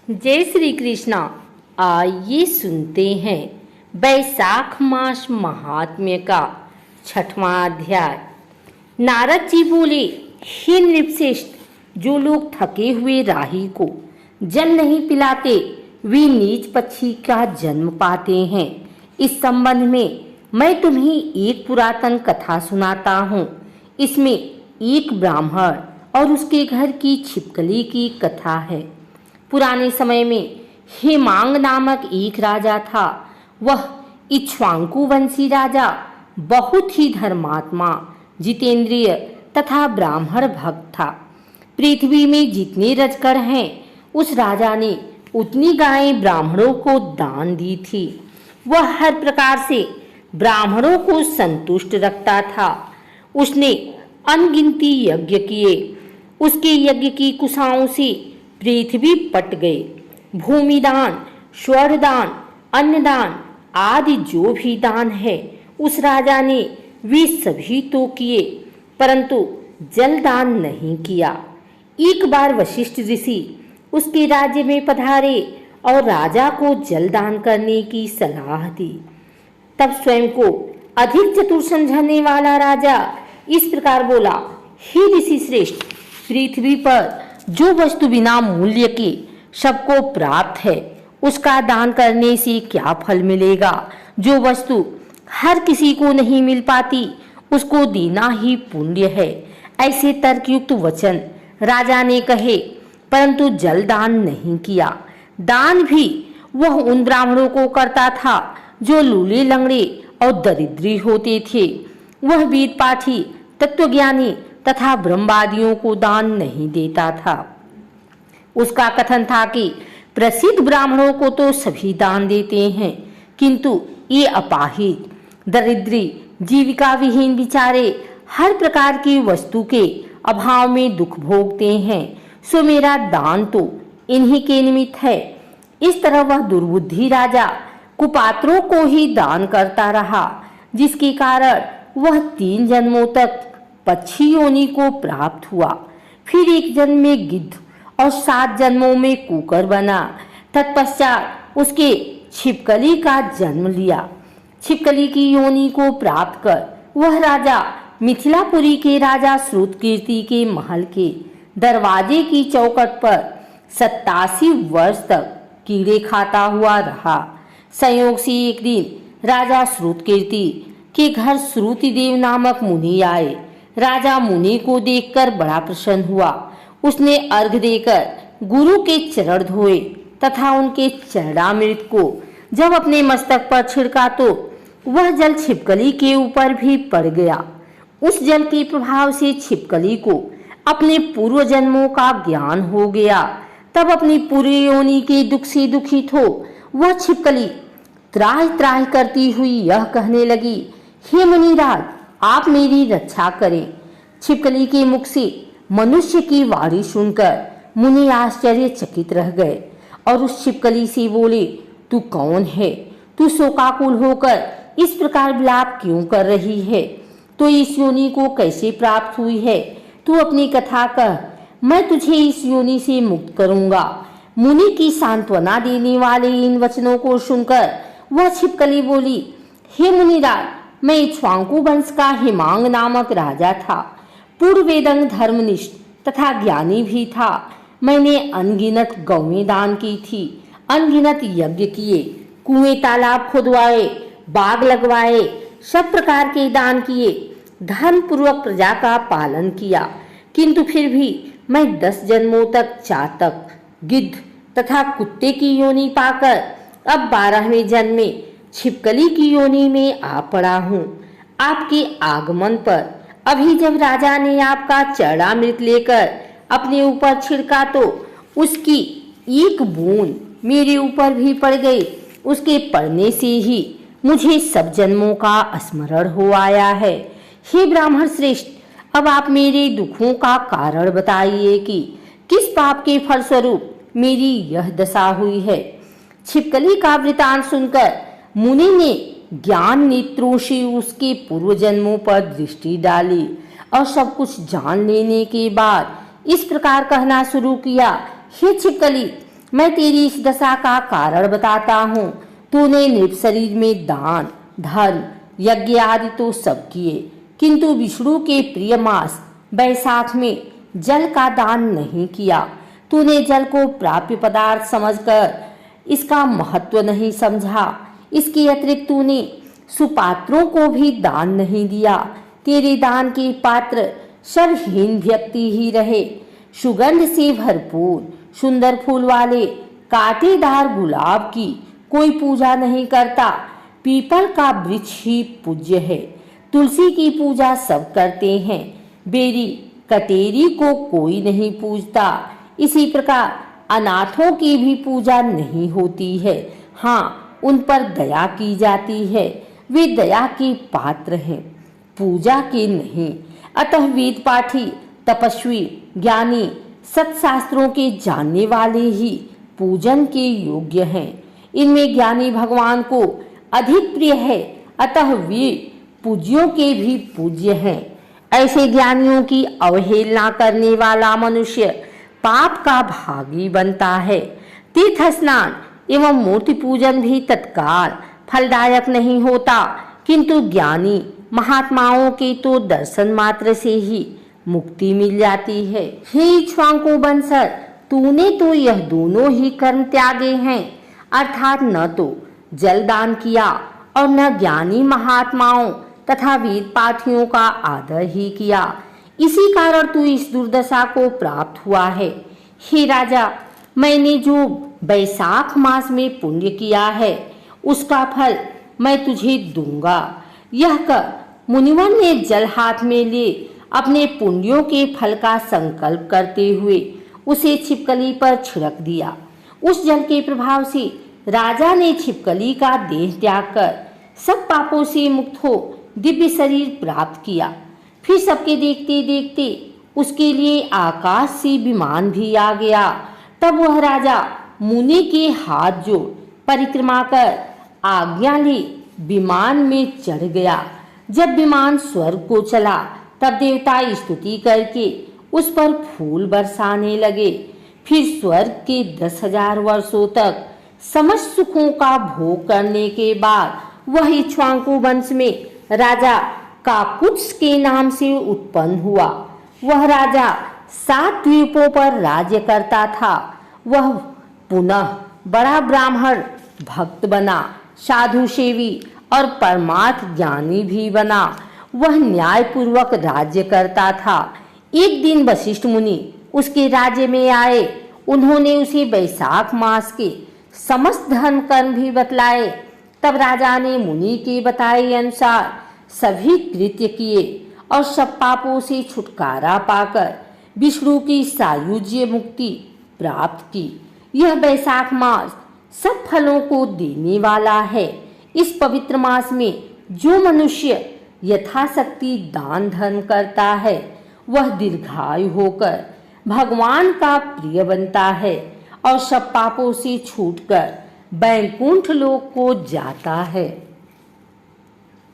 जय श्री कृष्णा। आइए सुनते हैं बैसाख मास महात्म्य का 6वां अध्याय। नारद जी बोले, हे नृपश्रेष्ठ, जो लोग थके हुए राही को जल नहीं पिलाते वे नीच पक्षी का जन्म पाते हैं। इस संबंध में मैं तुम्हें एक पुरातन कथा सुनाता हूँ। इसमें एक ब्राह्मण और उसके घर की छिपकली की कथा है। पुराने समय में हेमांग नामक एक राजा था। वह इक्ष्वाकु वंशी राजा बहुत ही धर्मात्मा, जितेंद्रिय तथा ब्राह्मण भक्त था। पृथ्वी में जितने रजकर हैं, उस राजा ने उतनी गायें ब्राह्मणों को दान दी थी। वह हर प्रकार से ब्राह्मणों को संतुष्ट रखता था। उसने अनगिनती यज्ञ किए। उसके यज्ञ की कुशाओं से पृथ्वी पट गए। भूमिदान, स्वरदान, अन्नदान आदि जो भी दान है, उस राजा ने वे सभी तो किए, परंतु जलदान नहीं किया। एक बार वशिष्ठ ऋषि उसके राज्य में पधारे और राजा को जलदान करने की सलाह दी। तब स्वयं को अधिक चतुर समझने वाला राजा इस प्रकार बोला, हे ऋषि श्रेष्ठ, पृथ्वी पर जो वस्तु बिना मूल्य के सबको प्राप्त है, उसका दान करने से क्या फल मिलेगा? जो वस्तु हर किसी को नहीं मिल पाती, उसको देना ही पुण्य है। ऐसे तर्कयुक्त वचन राजा ने कहे, परंतु जल दान नहीं किया। दान भी वह उन ब्राह्मणों को करता था जो लूले लंगड़े और दरिद्री होते थे। वह वेद पाठी, तत्वज्ञानी तथा ब्रह्मवादियों को दान नहीं देता था। उसका कथन था कि प्रसिद्ध ब्राह्मणों को तो सभी दान देते हैं, किंतु ये अपाहिज, दरिद्री, जीविका विहीन बेचारे हर प्रकार की वस्तु के अभाव में दुख भोगते हैं। सो मेरा दान तो इन्हीं के निमित्त है। इस तरह वह दुर्बुद्धि राजा कुपात्रों को ही दान करता रहा, जिसके कारण वह 3 जन्मों तक पक्षी योनि को प्राप्त हुआ। फिर एक जन्म में गिद्ध और 7 जन्मों में कुकर बना। तत्पश्चात उसके छिपकली का जन्म लिया। छिपकली की योनि को प्राप्त कर वह राजा मिथिलापुरी के राजा श्रुतकीर्ति के महल के दरवाजे की चौखट पर 87 वर्ष तक कीड़े खाता हुआ रहा। संयोग से एक दिन राजा श्रुतकीर्ति के घर श्रुतिदेव नामक मुनि आए। राजा मुनि को देखकर बड़ा प्रसन्न हुआ। उसने अर्घ देकर गुरु के चरण धोए तथा उनके चरणामृत को जब अपने मस्तक पर छिड़का तो वह जल छिपकली के ऊपर भी पड़ गया। उस जल के प्रभाव से छिपकली को अपने पूर्व जन्मों का ज्ञान हो गया। तब अपनी पूरी योनि के दुख से दुखित हो वह छिपकली त्राहि त्राहि करती हुई यह कहने लगी, हे मुनिराज, आप मेरी रक्षा करें। छिपकली के मुख से मनुष्य की वाणी सुनकर मुनि आश्चर्यचकित रह गए और उस छिपकली से बोले, तू कौन है? तू शोकाकुल होकर इस प्रकार विलाप क्यों कर रही है? तो इस योनि को कैसे प्राप्त हुई है? तू अपनी कथा कह, मैं तुझे इस योनि से मुक्त करूंगा। मुनि की सांत्वना देने वाले इन वचनों को सुनकर वह छिपकली बोली, हे मुनिराज, मैं इक्ष्वाकु वंश का हेमांग नामक राजा था। पूर्व वेदंग धर्मनिष्ठ तथा ज्ञानी भी था। मैंने अनगिनत गौएं दान की थी, अनगिनत यज्ञ किए, कुएं तालाब खुदवाए, बाग लगवाए, सब प्रकार के दान किए, धर्म पूर्वक प्रजा का पालन किया। किंतु फिर भी मैं 10 जन्मों तक चातक, गिद्ध तथा कुत्ते की योनि पाकर अब 12वें जन्म में छिपकली की योनि में आ पड़ा हूँ। आपके आगमन पर अभी जब राजा ने आपका चरणामृत लेकर अपने ऊपर छिड़का तो उसकी एक बूंद मेरे ऊपर भी पड़ गई। उसके पड़ने से ही मुझे सब जन्मों का स्मरण हो आया है। हे ब्राह्मण श्रेष्ठ, अब आप मेरे दुखों का कारण बताइए कि किस पाप के फलस्वरूप मेरी यह दशा हुई है। छिपकली का वृतांत सुनकर मुनि ने ज्ञान नेत्रों से उसके पूर्व जन्मों पर दृष्टि डाली और सब कुछ जान लेने के बाद इस प्रकार कहना शुरू किया, हे छिपकली, मैं तेरी इस दशा का कारण बताता हूँ। तूने नृप शरीर में दान, धर्म, यज्ञ आदि तो सब किए, किंतु विष्णु के प्रिय मास बैसाख में जल का दान नहीं किया। तूने जल को प्राप्य पदार्थ समझकर इसका महत्व नहीं समझा। इसके अतिरिक्त तूने सुपात्रों को भी दान नहीं दिया। तेरे दान के पात्र सब हीन व्यक्ति ही रहे। सुगंध से भरपूर सुंदर फूल वाले कांटेदार गुलाब की कोई पूजा नहीं करता। पीपल का वृक्ष ही पूज्य है। तुलसी की पूजा सब करते हैं। बेरी कटेरी को कोई नहीं पूजता। इसी प्रकार अनाथों की भी पूजा नहीं होती है। हाँ, उन पर दया की जाती है। वे दया के पात्र हैं, पूजा के नहीं। अतः वेद पाठी, तपस्वी, ज्ञानी, सत्शास्त्रों के जानने वाले ही पूजन के योग्य हैं। इनमें ज्ञानी भगवान को अधिक प्रिय है, अतः वे पूज्यों के भी पूज्य हैं। ऐसे ज्ञानियों की अवहेलना करने वाला मनुष्य पाप का भागी बनता है। तीर्थ स्नान एवं मूर्ति पूजन भी तत्काल फलदायक नहीं होता, किंतु ज्ञानी महात्माओं के तो दर्शन मात्र से ही मुक्ति मिल जाती है। हे इक्ष्वाकु वंशज, तूने तो यह दोनों ही कर्म त्यागे हैं, अर्थात न तो जल दान किया और न ज्ञानी महात्माओं तथा वेद पाठियों का आदर ही किया। इसी कारण तू इस दुर्दशा को प्राप्त हुआ है। हे राजा, मैंने जो बैसाख मास में पुण्य किया है उसका फल मैं तुझे दूंगा। यह कर मुनिवर ने जल हाथ में ले अपने पुण्यों के फल का संकल्प करते हुए उसे छिपकली पर छिड़क दिया। उस जल के प्रभाव से राजा ने छिपकली का देह त्याग कर सब पापों से मुक्त हो दिव्य शरीर प्राप्त किया। फिर सबके देखते देखते उसके लिए आकाश से विमान भी आ गया। तब वह राजा मुनि के हाथ जोड़ परिक्रमा कर आज्ञा ले विमान में चढ़ गया। जब विमान स्वर्ग को चला तब देवता स्तुति करके उस पर फूल बरसाने लगे। फिर स्वर्ग के 10,000 वर्षों तक समस्त सुखों का भोग करने के बाद वह इक्ष्वाकु वंश में राजा काकुत्स के नाम से उत्पन्न हुआ। वह राजा 7 द्वीपों पर राज्य करता था। वह पुनः बड़ा ब्राह्मण भक्त बना, साधु सेवी और परमार्थ ज्ञानी भी बना। वह न्याय पूर्वक राज्य करता था। एक दिन वशिष्ठ मुनि उसके राज्य में आए। उन्होंने उसे बैसाख मास के समस्त धर्म कर्म भी बतलाए। तब राजा ने मुनि के बताए अनुसार सभी कृत्य किए और सब पापों से छुटकारा पाकर विष्णु की सायुज्य मुक्ति प्राप्त की। यह बैसाख मास सब फलों को देने वाला है। इस पवित्र मास में जो मनुष्य यथाशक्ति दान धर्म करता है वह दीर्घायु होकर भगवान का प्रिय बनता है और सब पापों से छूटकर वैकुंठ लोक को जाता है।